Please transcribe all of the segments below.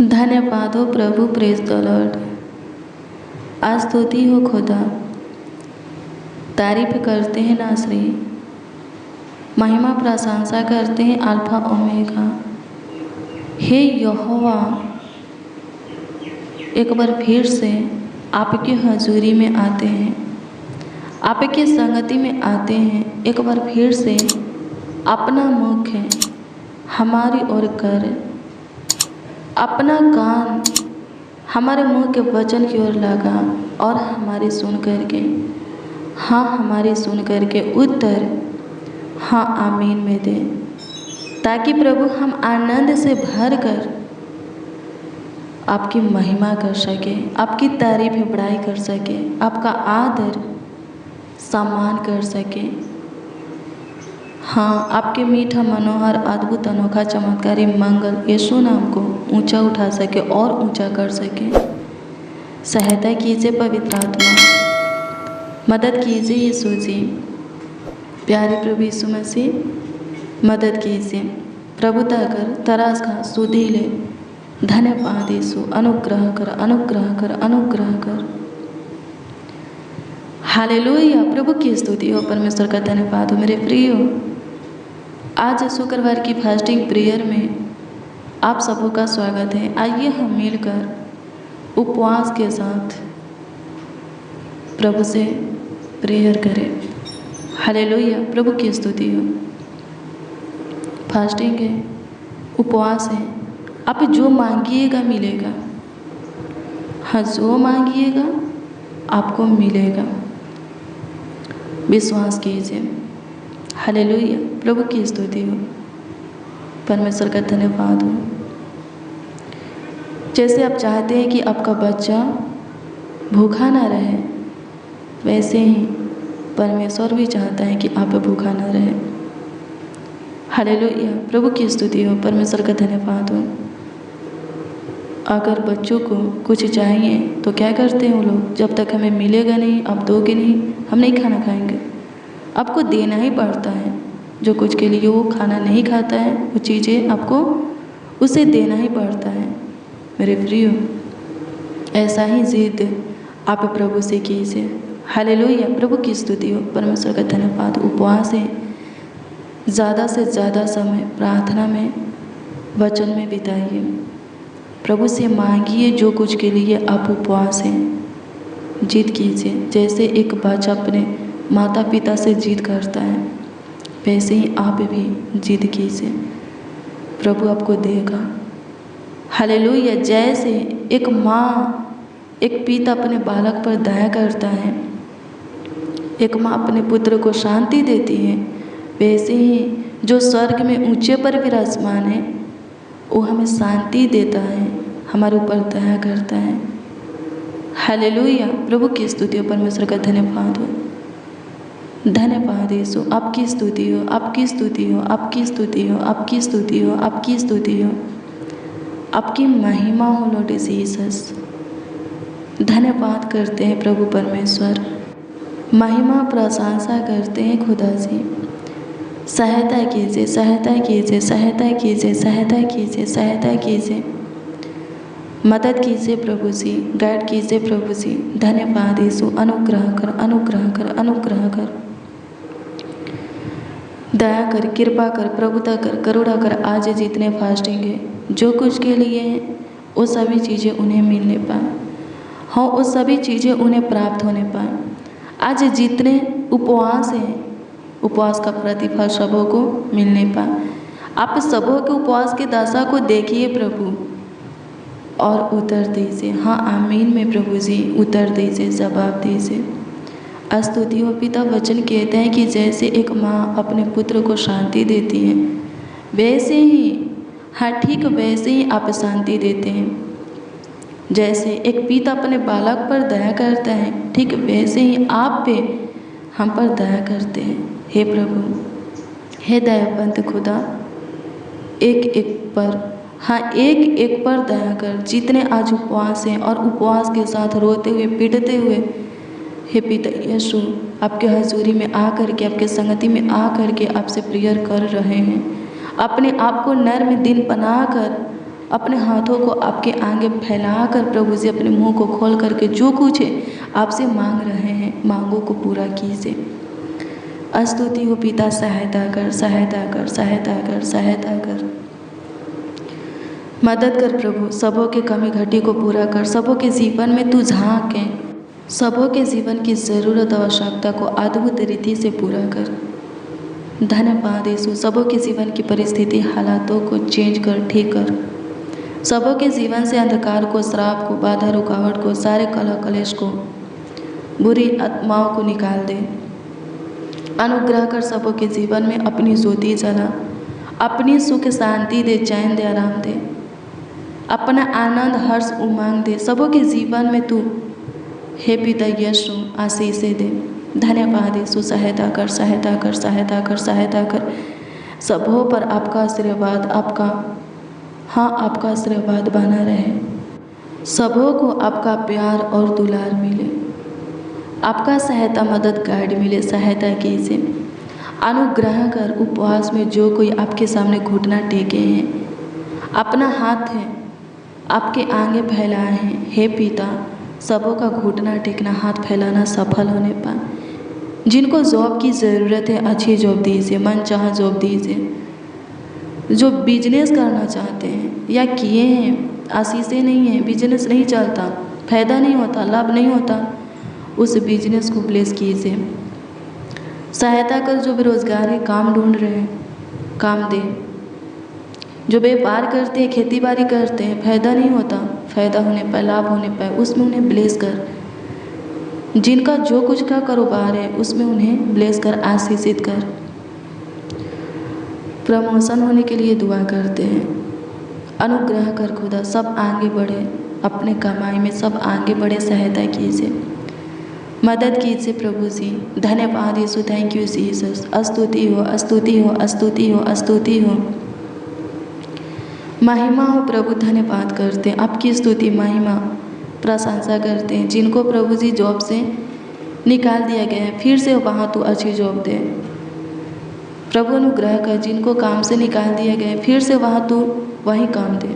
धन्यवाद हो प्रभु, praise the Lord. आज स्तुति हो खुदा, तारीफ करते हैं नासरी, महिमा प्रशंसा करते हैं अल्फा ओमेगा। हे यहोवा, एक बार फिर से आपकी हजूरी में आते हैं, आपकी संगति में आते हैं। एक बार फिर से अपना मुख हमारी ओर कर, अपना कान हमारे मुंह के वचन की ओर लगा और हमारी सुन करके, हाँ हमारी सुन करके उत्तर हाँ आमीन में दे, ताकि प्रभु हम आनंद से भर कर आपकी महिमा कर सके, आपकी तारीफ बड़ाई कर सके, आपका आदर सम्मान कर सके। हाँ, आपके मीठा मनोहर अद्भुत अनोखा चमत्कारी मंगल यीशु नाम को ऊंचा उठा सके और ऊंचा कर सके। सहायता कीजिए पवित्र आत्मा, मदद कीजिए यीशु जी। प्यारे प्रभु यीशु मसीह, मदद कीजिए। प्रभुता कर, तरास खा, सुधी ले। धन्यवाद यीशु, अनुग्रह कर, अनुग्रह कर, अनुग्रह कर। हालेलुया, प्रभु की स्तुति हो, परमेश्वर का धन्यवाद हो। मेरे प्रियो, आज शुक्रवार की फास्टिंग प्रेयर में आप सबों का स्वागत है। आइए हम मिलकर उपवास के साथ प्रभु से प्रेयर करें। हालेलुया, प्रभु की स्तुति हो। फास्टिंग है, उपवास है। आप जो मांगिएगा मिलेगा। हाँ, जो मांगिएगा आपको मिलेगा। विश्वास कीजिए। हालेलुया, प्रभु की स्तुति हो, परमेश्वर का धन्यवाद हो। जैसे आप चाहते हैं कि आपका बच्चा भूखा ना रहे, वैसे ही परमेश्वर भी चाहता है कि आप भूखा ना रहे। हालेलुया, प्रभु की स्तुति हो, परमेश्वर का धन्यवाद हो। अगर बच्चों को कुछ चाहिए तो क्या करते हैं वो लोग? जब तक हमें मिलेगा नहीं, आप दोगे नहीं, हम नहीं खाना खाएंगे। आपको देना ही पड़ता है। जो कुछ के लिए वो खाना नहीं खाता है, वो चीज़ें आपको उसे देना ही पड़ता है। मेरे प्रियो, ऐसा ही जिद आप प्रभु से कीजिए। हालेलुया, प्रभु की स्तुति हो, परमेश्वर का धन्यवाद। उपवास है, ज़्यादा से ज़्यादा समय प्रार्थना में, वचन में बिताइए। प्रभु से मांगिए जो कुछ के लिए आप उपवास हैं। जिद कीजिए। जैसे एक बच्चा अपने माता पिता से जिद करता है, वैसे ही आप भी जिद कीजिए, प्रभु आपको देगा। हालेलुया, जैसे एक माँ, एक पिता अपने बालक पर दया करता है, एक माँ अपने पुत्र को शांति देती है, वैसे ही जो स्वर्ग में ऊंचे पर विराजमान है, वो हमें शांति देता है, हमारे ऊपर दया करता है। हालेलुया, प्रभु की स्तुति हो, परमेश्वर का धन्यवाद हो। धन्यवाद यीशु, आपकी स्तुति हो, आपकी स्तुति हो, आपकी स्तुति हो, आपकी स्तुति हो, आपकी स्तुति हो, आपकी महिमा हो लॉर्ड जीसस। धन्यवाद करते हैं प्रभु परमेश्वर, महिमा प्रशंसा करते हैं खुदा जी। सहायता कीजिए, सहायता कीजिए, सहायता कीजिए, सहायता कीजिए, सहायता कीजिए। मदद कीजिए प्रभु जी, गाइड कीजिए प्रभु जी। धन्यवाद यीशु, अनुग्रह कर, अनुग्रह कर, अनुग्रह कर। दया कर, कृपा कर, प्रभुता कर, करुणा कर। आज जितने फास्टिंग है, जो कुछ के लिए है, वो सभी चीज़ें उन्हें मिलने पाए। हाँ, वो सभी चीज़ें उन्हें प्राप्त होने पाए। आज जितने उपवास हैं, उपवास का प्रतिफल सबों को मिलने पाए। आप सबों के उपवास की दशा को देखिए प्रभु, और उत्तर दीजिए। हाँ आमीन में प्रभु जी उत्तर दीजिए, जवाब दीजिए। स्तुति हो पिता। वचन कहते हैं कि जैसे एक माँ अपने पुत्र को शांति देती है, वैसे ही, हाँ ठीक वैसे ही आप शांति देते हैं। जैसे एक पिता अपने बालक पर दया करता है, ठीक वैसे ही आप पे, हम पर दया करते हैं। हे प्रभु, हे दयावंत खुदा, एक एक पर, हाँ एक एक पर दया कर। जितने आज उपवास हैं और उपवास के साथ रोते हुए, पीटते हुए, हे पिता यीशु, आपके हजूरी में आकर के, आपके संगति में आकर के आपसे प्रेयर कर रहे हैं, अपने आप को नर्म दिन बनाकर अपने हाथों को आपके आगे फैलाकर प्रभु जी अपने मुंह को खोल करके जो कुछ है आपसे मांग रहे हैं, मांगों को पूरा कीजिए। स्तुति हो पिता, सहायता कर, सहायता कर, सहायता कर, सहायता कर, मदद कर प्रभु। सबों के कमी घटी को पूरा कर, सबों के जीवन में तू झांके, सबों के जीवन की ज़रूरत आवश्यकता को अद्भुत रीति से पूरा कर। धन्यवाद यीशु, सबों के जीवन की परिस्थिति हालातों को चेंज कर, ठीक कर। सबों के जीवन से अंधकार को, श्राप को, बाधा रुकावट को, सारे कलह कलेश को, बुरी आत्माओं को निकाल दे। अनुग्रह कर सबों के जीवन में अपनी ज्योति जला, अपनी सुख शांति दे, चैन दे, आराम दे, अपना आनंद हर्ष उमंग दे। सबों के जीवन में तू हे पिता यीशु आशीषें दे। धन्यवाद यीशु, सहायता कर, सहायता कर, सहायता कर, सहायता कर। सबों पर आपका आशीर्वाद, आपका आशीर्वाद बना रहे। सबों को आपका प्यार और दुलार मिले, आपका सहायता मदद गाइड मिले। सहायता कीजिए, अनुग्रह कर। उपवास में जो कोई आपके सामने घुटना टेके हैं, अपना हाथ है आपके आगे फैलाए हैं, हे पिता सबों का घुटना टेकना, हाथ फैलाना सफल होने पाए। जिनको जॉब की ज़रूरत है अच्छी जॉब दीजिए, मन चाह जॉब दीजिए। जो बिजनेस करना चाहते हैं या किए हैं, आशीषें नहीं है, बिजनेस नहीं चलता, फायदा नहीं होता, लाभ नहीं होता, उस बिजनेस को ब्लेस कीजिए। सहायता कर जो बेरोजगार है, काम ढूंढ रहे हैं, काम दे। जो व्यापार करते हैं, खेती बाड़ी करते हैं, फायदा नहीं होता, फायदा होने पाए, लाभ होने पाए, उसमें उन्हें ब्लेस कर। जिनका जो कुछ का कारोबार है उसमें उन्हें ब्लेस कर, आशीषित कर। प्रमोशन होने के लिए दुआ करते हैं। अनुग्रह कर खुदा, सब आगे बढ़े, अपने कमाई में सब आगे बढ़े। सहायता कीजिए, मदद कीजिए प्रभु जी। धन्यवाद यीशु, थैंक यू जीसस। स्तुति हो, स्तुति हो, स्तुति हो, स्तुति हो, महिमा हो प्रभु। धन्यवाद करते हैं, आपकी स्तुति महिमा प्रशंसा करते हैं। जिनको प्रभु जी जॉब से निकाल दिया गया है, फिर से वहाँ तू अच्छी जॉब दे प्रभु। अनुग्रह कर, जिनको काम से निकाल दिया गया है, फिर से वहाँ तू वही काम दे।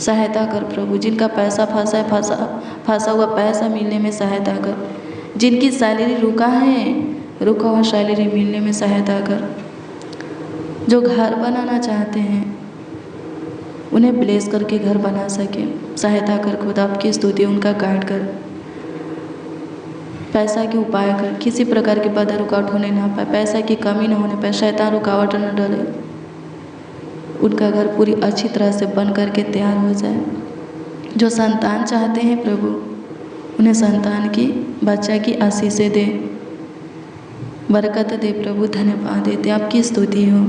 सहायता कर प्रभु। जिनका पैसा फंसा हुआ पैसा मिलने में सहायता कर। जिनकी सैलरी रुका हुआ सैलरी मिलने में सहायता कर। जो घर बनाना चाहते हैं उन्हें ब्लेस करके घर बना सके। सहायता कर खुदा, आपकी स्तुति, उनका गाइड कर। पैसा के उपाय कर, किसी प्रकार की बाधा रुकावट होने ना पाए, पैसा की कमी ना होने पाए, शैतान रुकावट न डाले। उनका घर पूरी अच्छी तरह से बन करके तैयार हो जाए। जो संतान चाहते हैं प्रभु, उन्हें संतान की, बच्चा की आशीषें दे, बरकत दे प्रभु। धन्यवाद देते, आपकी स्तुति हो,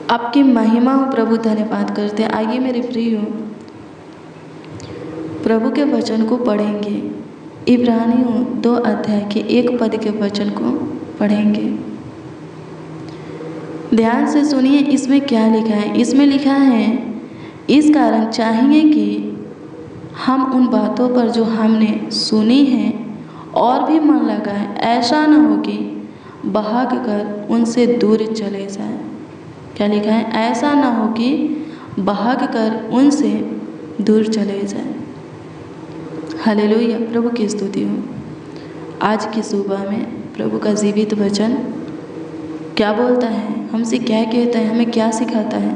आपकी महिमा हो प्रभु। धन्यवाद करते। आइए मेरे प्रियो, प्रभु के वचन को पढ़ेंगे। इब्रानियों 2 अध्याय के 1 पद के वचन को पढ़ेंगे। ध्यान से सुनिए, इसमें क्या लिखा है। इसमें लिखा है, इस कारण चाहिए कि हम उन बातों पर जो हमने सुनी हैं और भी मन लगाएं, ऐसा न हो कि भाग कर उनसे दूर चले जाएं। क्या लिखा है? ऐसा ना हो कि भाग कर उनसे दूर चले जाएं। हालेलुया, प्रभु की स्तुति हो। आज की सुबह में प्रभु का जीवित वचन क्या बोलता है, हमसे क्या कहता है, हमें क्या सिखाता है।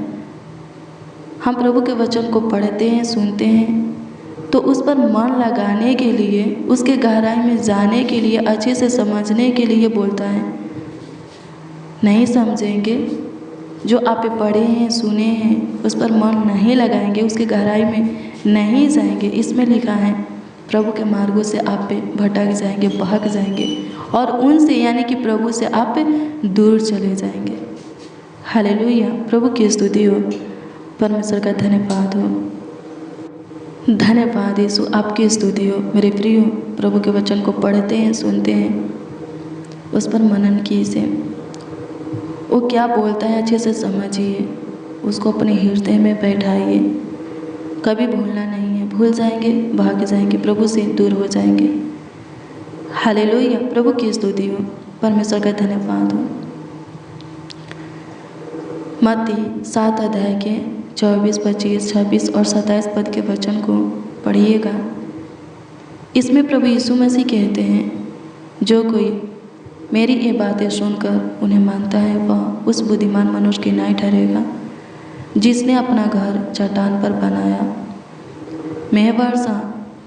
हम प्रभु के वचन को पढ़ते हैं, सुनते हैं, तो उस पर मन लगाने के लिए, उसके गहराई में जाने के लिए, अच्छे से समझने के लिए बोलता है। नहीं समझेंगे, जो आप पढ़े हैं, सुने हैं, उस पर मन नहीं लगाएंगे, उसकी गहराई में नहीं जाएंगे, इसमें लिखा है प्रभु के मार्गों से आप भटक जाएंगे, बहक जाएंगे और उनसे यानी कि प्रभु से आप दूर चले जाएंगे। हालेलुया, प्रभु की स्तुति हो, परमेश्वर का धन्यवाद हो। धन्यवाद यीशु, आपकी स्तुति हो। मेरे प्रियो, प्रभु के वचन को पढ़ते हैं, सुनते हैं, उस पर मनन कीजिए। वो क्या बोलता है अच्छे से समझिए, उसको अपने हृदय में बैठाइए। कभी भूलना नहीं है, भूल जाएंगे, भाग जाएंगे, प्रभु से दूर हो जाएंगे। हालेलुया, प्रभु की स्तुति हो, परमेश्वर का धन्यवाद हो। मत्ती 7 अध्याय के 24, 25, 26 और 27 पद के वचन को पढ़िएगा। इसमें प्रभु यीशु मसीह कहते हैं, जो कोई मेरी ये बातें सुनकर उन्हें मानता है वह उस बुद्धिमान मनुष्य की नाई ठहरेगा जिसने अपना घर चट्टान पर बनाया। मेघ वर्षा,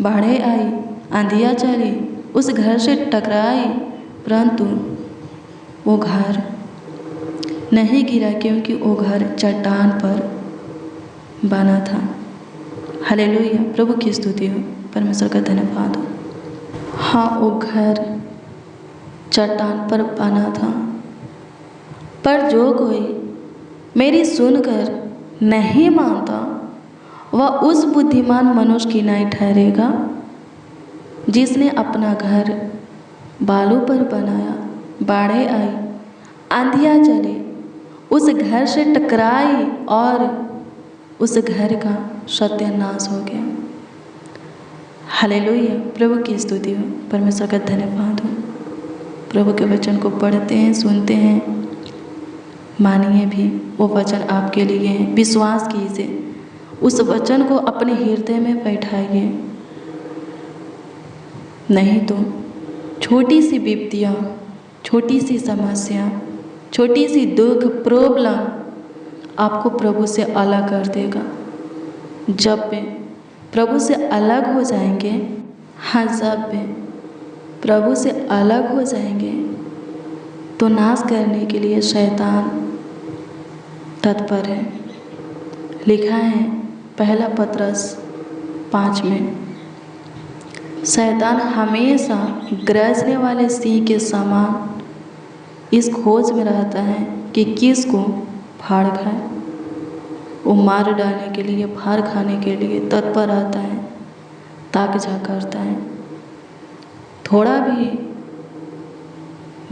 बाढ़ें आई, आंधियाँ चली, उस घर से टकराई, परंतु वो घर नहीं गिरा क्योंकि वो घर चट्टान पर बना था। हालेलुया, प्रभु की स्तुति हो, परमेश्वर का धन्यवाद हो। हाँ, वो घर चट्टान पर बना था, पर जो कोई मेरी सुनकर नहीं मानता वह उस बुद्धिमान मनुष्य की नाई ठहरेगा जिसने अपना घर बालू पर बनाया। बाढ़ें आई, आंधियाँ चली, उस घर से टकराई और उस घर का सत्यानाश हो गया। हालेलुया, प्रभु की स्तुति हो, परमेश्वर का धन्यवाद हो। प्रभु के वचन को पढ़ते हैं, सुनते हैं, मानिए भी, वो वचन आपके लिए है। विश्वास कीजिए, उस वचन को अपने हृदय में बैठाइए, नहीं तो छोटी सी विपत्तियाँ, छोटी सी समस्या, छोटी सी दुख, प्रॉब्लम आपको प्रभु से अलग कर देगा। जब वे प्रभु से अलग हो जाएंगे, हाँ, जब वे प्रभु से अलग हो जाएंगे तो नाश करने के लिए शैतान तत्पर है। लिखा है पहला पतरस 5 में, शैतान हमेशा गरजने वाले सिंह के समान इस खोज में रहता है कि किसको फाड़ खाए। वो मार डालने के लिए, फाड़ खाने के लिए तत्पर रहता है, ताक झाँक करता है। थोड़ा भी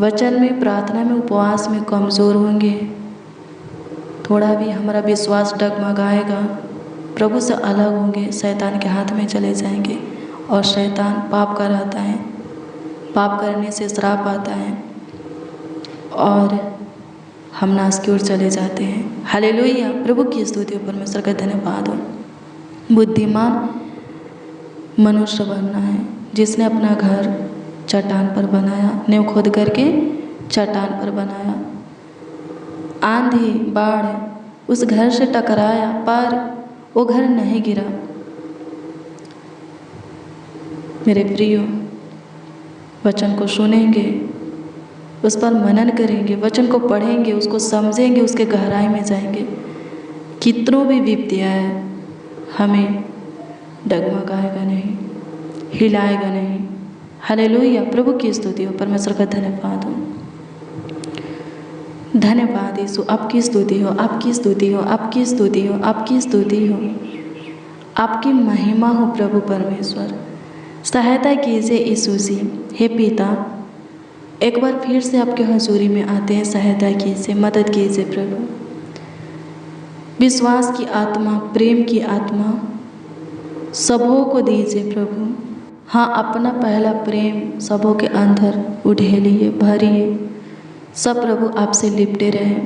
वचन में, प्रार्थना में, उपवास में कमज़ोर होंगे, थोड़ा भी हमारा विश्वास डगमगाएगा, प्रभु से अलग होंगे, शैतान के हाथ में चले जाएंगे। और शैतान पाप कराता है, पाप करने से श्राप आता है और हम नाश की ओर चले जाते हैं। हालेलुया, प्रभु की स्तुति, परमेश्वर का धन्यवाद हो। बुद्धिमान मनुष्य बनना है जिसने अपना घर चट्टान पर बनाया, नींव खोद करके चट्टान पर बनाया। आंधी, बाढ़ उस घर से टकराया, पर वो घर नहीं गिरा। मेरे प्रियो, वचन को सुनेंगे, उस पर मनन करेंगे, वचन को पढ़ेंगे, उसको समझेंगे, उसके गहराई में जाएंगे, कितनों भी विपत्तियाँ है हमें डगमगाएगा नहीं, हिलाएगा नहीं। हालेलुया, प्रभु की स्तुति हो, परमेश्वर का धन्यवाद हो। धन्यवाद यीशु, आपकी स्तुति हो, आपकी स्तुति हो, आपकी स्तुति हो, आपकी स्तुति हो, आपकी महिमा हो प्रभु परमेश्वर। सहायता कीजिए यीशु जी। हे पिता, एक बार फिर से आपके हजूरी में आते हैं, सहायता कीजिए, मदद कीजिए प्रभु। विश्वास की आत्मा, प्रेम की आत्मा सबों को दीजिए प्रभु। हाँ, अपना पहला प्रेम सबों के अंदर उड़ेलिए, भरिए। सब प्रभु आपसे लिपटे रहे,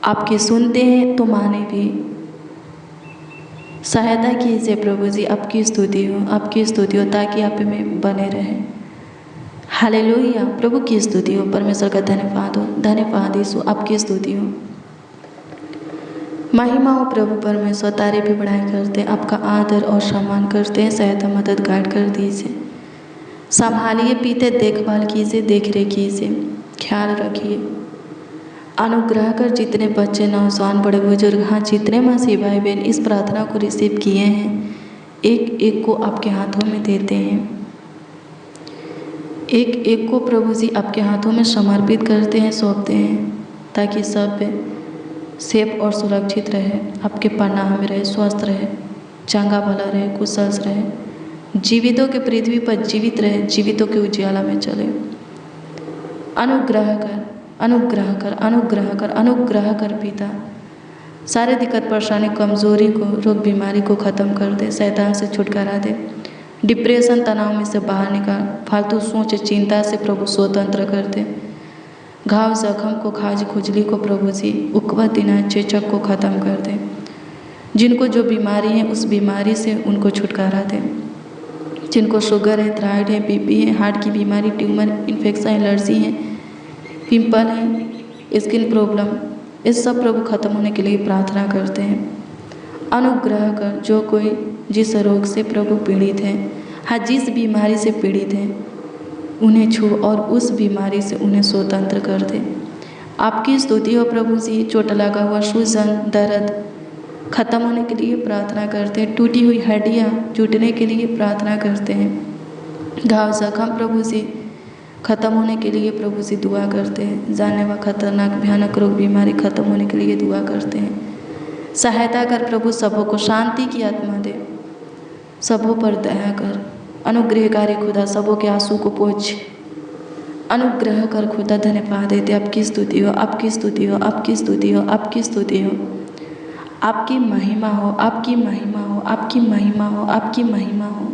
आपकी सुनते हैं तो माने भी। सहायता कीजिए प्रभु जी, आपकी स्तुति हो, आपकी स्तुति हो, ताकि आप में बने रहें। हालेलुया, प्रभु की स्तुति हो, परमेश्वर का धन्यवाद हो। धन्यवाद यीशु, आपकी स्तुति हो, महिमा हो प्रभु परमेश्वर। तारीफ भी बढ़ाई करते हैं, आपका आदर और सम्मान करते हैं। सहायता, मदद, गाइड कर दीजिए, संभालिए, पीते देखभाल कीजिए, देख रेख कीजिए, ख्याल रखिए, अनुग्रह कर। जितने बच्चे, नौजवान, बड़े बुजुर्ग, हाँ, जितने मसीह भाई बहन इस प्रार्थना को रिसीव किए हैं, एक एक को आपके हाथों में देते हैं, एक एक को प्रभु जी आपके हाथों में समर्पित करते हैं, सौंपते हैं, ताकि सब सेफ और सुरक्षित रहे, आपके पनाह में रहे, स्वस्थ रहे, चंगा भला रहे, कुशल रहे, जीवितों के पृथ्वी पर जीवित रहे, जीवितों के उजियाला में चले। अनुग्रह कर, अनुग्रह कर, अनुग्रह कर, अनुग्रह कर पिता। सारे दिक्कत, परेशानी, कमज़ोरी को, रोग बीमारी को ख़त्म कर दे, शैतान से छुटकारा दे, डिप्रेशन, तनाव में से बाहर निकाल, फालतू सोच, चिंता से प्रभु स्वतंत्र कर दे। घाव, जख्म को, खाज, खुजली को प्रभु जी, उकवा, दिना, चेचक को ख़त्म कर दे। जिनको जो बीमारी है उस बीमारी से उनको छुटकारा दे। जिनको शुगर है, थायराइड है, बीपी है, हार्ट की बीमारी, ट्यूमर, इन्फेक्शन, एलर्जी है, पिंपल है, स्किन प्रॉब्लम, इस सब प्रभु खत्म होने के लिए प्रार्थना करते हैं। अनुग्रह कर जो कोई जिस रोग से प्रभु पीड़ित है, हाँ जिस बीमारी से पीड़ित है, उन्हें छू और उस बीमारी से उन्हें स्वतंत्र कर दे। आपकी स्तुति हो प्रभु जी। चोट लगा हुआ सूजन, दर्द खत्म होने के लिए प्रार्थना करते हैं। टूटी हुई हड्डियाँ जुटने के लिए प्रार्थना करते हैं। घाव जख्म प्रभु जी खत्म होने के लिए प्रभु जी दुआ करते हैं। जानलेवा खतरनाक भयानक रोग बीमारी खत्म होने के लिए दुआ करते हैं। सहायता कर प्रभु, सबों को शांति की आत्मा दे, सबों पर दया कर। अनुग्रहकारी खुदा सबों के आंसू को पोंछ। अनुग्रह कर खुदा, धन्यवाद देते। आपकी स्तुति हो, आपकी स्तुति हो, आपकी स्तुति हो, आपकी स्तुति हो। आपकी महिमा हो, आपकी महिमा हो, आपकी महिमा हो, आपकी महिमा हो।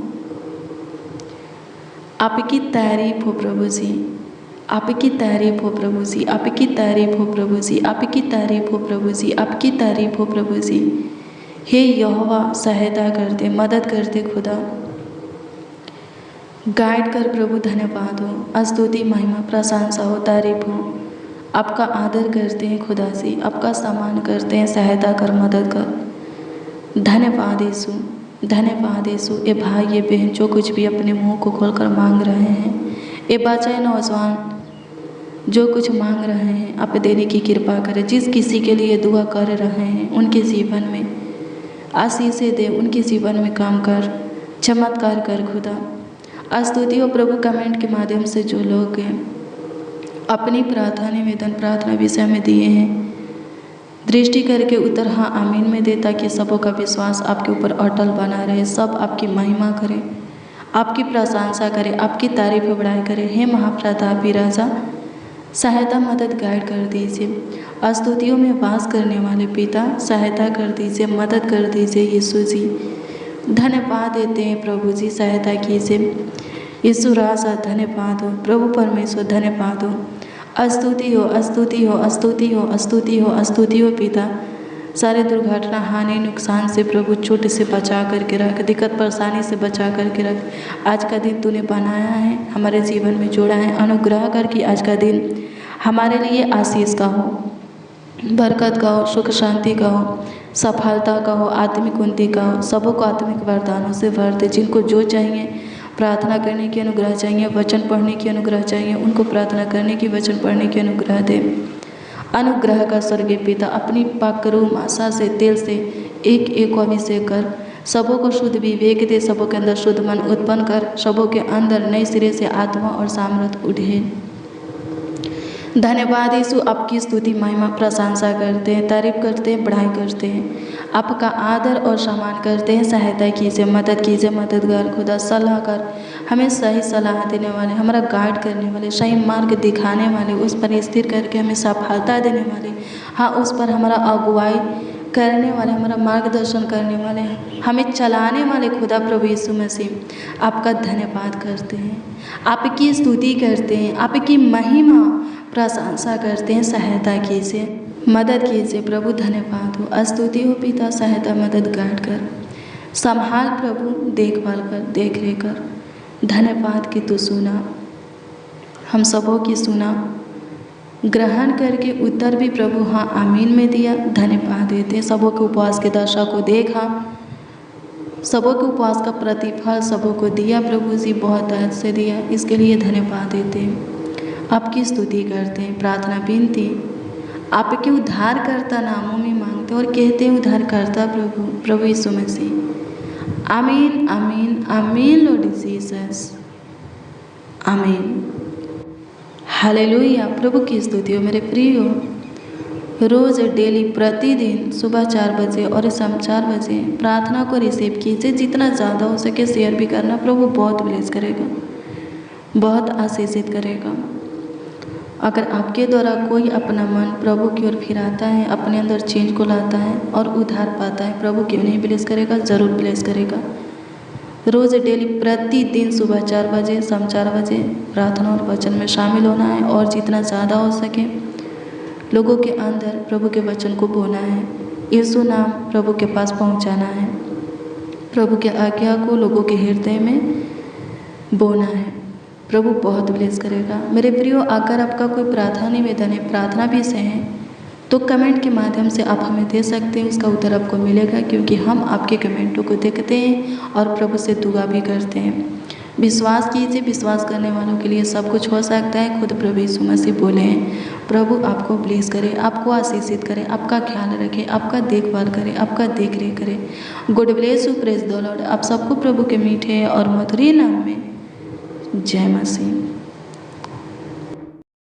आपकी तारीफ हो प्रभु जी, आपकी तारीफ हो प्रभु जी, आपकी तारीफ हो प्रभु जी, आपकी तारीफ हो प्रभु जी, आपकी तारीफ हो प्रभु जी। हे यहोवा सहायता करते, मदद करते खुदा, गाइड कर प्रभु। धन्यवाद हो, स्तुति, महिमा, प्रशंसा हो, तारीफ हो। आपका आदर करते हैं खुदा से, आपका सम्मान करते हैं। सहायता कर, मदद कर। धन्यवाद यीशु, धन्यवाद यीशु। ये भाई ये बहन जो कुछ भी अपने मुंह को खोलकर मांग रहे हैं, ये बच्चे नौजवान जो कुछ मांग रहे हैं, आप देने की कृपा करें। जिस किसी के लिए दुआ कर रहे हैं उनके जीवन में आशीषें दे, उनके जीवन में काम कर, चमत्कार कर खुदा। स्तुति हो प्रभु। कमेंट के माध्यम से जो लोग हैं अपनी प्रार्थना निवेदन प्रार्थना विषय में दिए हैं, दृष्टि करके उत्तर हाँ आमीन में दे, ताकि सबों का विश्वास आपके ऊपर अटल बना रहे। सब आपकी महिमा करें, आपकी प्रशंसा करें, आपकी तारीफ बढ़ाई करें। हे महाप्रतापी राजा, सहायता मदद गाइड कर दीजिए। स्तुतियों में वास करने वाले पिता सहायता कर दीजिए, मदद कर दीजिए यीशु जी। धन्यवाद देते हैं प्रभु जी, सहायता कीजिए यीशु राजा। धन्यवाद हो प्रभु परमेश्वर, धन्यवाद हो। स्तुति हो, स्तुति हो, स्तुति हो, स्तुति हो, स्तुति हो पिता। सारे दुर्घटना, हानि, नुकसान से प्रभु चोट से बचा करके रख, दिक्कत परेशानी से बचा करके रख। आज का दिन तूने बनाया है, हमारे जीवन में जोड़ा है। अनुग्रह कर कि आज का दिन हमारे लिए आशीष का हो, बरकत का हो, सुख शांति का हो, सफलता का हो, आत्मिक उन्नति का हो। सबों को आत्मिक वरदानों से भर दे। जिनको जो चाहिए, प्रार्थना करने की अनुग्रह चाहिए, वचन पढ़ने की अनुग्रह चाहिए, उनको प्रार्थना करने की, वचन पढ़ने की अनुग्रह दे। अनुग्रह का स्वर्गीय पिता अपनी पाकरूम आशा से तेल से एक एक को अभिषेक कर, सबों को शुद्ध विवेक दे, सबों के अंदर शुद्ध मन उत्पन्न कर, सबों के अंदर नए सिरे से आत्मा और सामर्थ उठे। धन्यवाद यीशु। आपकी स्तुति, महिमा, प्रशंसा करते हैं, तारीफ करते हैं, बढ़ाई करते हैं। आपका आदर और सम्मान करते हैं। सहायता कीजिए, मदद कीजिए, मददगार खुदा, सलाहकार, हमें सही सलाह देने वाले, हमारा गाइड करने वाले, सही मार्ग दिखाने वाले, उस पर स्थिर करके हमें सफलता देने वाले, हाँ उस पर हमारा अगुवाई करने वाले, हमारा मार्गदर्शन करने वाले, हमें चलाने वाले खुदा प्रभु यीशु मसीह, आपका धन्यवाद करते हैं, आपकी स्तुति करते हैं, आपकी महिमा प्रशंसा करते हैं। सहायता कीजिए, मदद कीजिए प्रभु। धन्यवाद हो, स्तुति हो पिता। सहायता, मदद, गाइड कर, संभाल प्रभु, देखभाल कर, देख रेख कर। धन्यवाद कि तू सुना, हम सबों की सुना, ग्रहण करके उत्तर भी प्रभु हाँ आमीन में दिया। धन्यवाद देते। सबों के उपवास के दशा को देखा, सबों के उपवास का प्रतिफल सबों को दिया प्रभु जी, बहुत दर्द से दिया। इसके लिए धन्यवाद देते हैं, आपकी स्तुति करते हैं। प्रार्थना विनती आपके उद्धारकर्ता नामों में मांगते और कहते हैं उद्धारकर्ता प्रभु, प्रभु यीशु मसीह। आमीन, आमीन, आमीन लॉर्ड जीसस, आमीन। हालेलुया। प्रभु की स्तुति हो मेरे प्रियो। रोज़ डेली प्रतिदिन सुबह 4 बजे और शाम 4 बजे प्रार्थना को रिसीव कीजिए। जितना ज़्यादा हो सके शेयर भी करना। प्रभु बहुत ब्लेस करेगा, बहुत आशीषित करेगा। अगर आपके द्वारा कोई अपना मन प्रभु की ओर फिराता है, अपने अंदर चेंज को लाता है और उद्धार पाता है, प्रभु क्यों नहीं ब्लेस करेगा, ज़रूर ब्लेस करेगा। रोज़ डेली प्रतिदिन सुबह 4 बजे शाम 4 बजे प्रार्थना और वचन में शामिल होना है और जितना ज़्यादा हो सके लोगों के अंदर प्रभु के वचन को बोना है। यीशु नाम प्रभु के पास पहुंचाना है, प्रभु की आज्ञा को लोगों के हृदय में बोना है। प्रभु बहुत ब्लेस करेगा। मेरे प्रियो, अगर आपका कोई प्रार्थना निवेदन है, प्रार्थना विषय है, तो कमेंट के माध्यम से आप हमें दे सकते हैं, उसका उत्तर आपको मिलेगा, क्योंकि हम आपके कमेंटों को देखते हैं और प्रभु से दुआ भी करते हैं। विश्वास कीजिए, विश्वास करने वालों के लिए सब कुछ हो सकता है। खुद प्रभु यीशु मसीह बोले हैं। प्रभु आपको ब्लेस करे, आपको आशीषित करे, आपका ख्याल रखे, आपका देखभाल करे, आपका देख रेख करे। God bless you, praise the Lord. आप सबको प्रभु के मीठे और मधुर नाम में जय मसीह।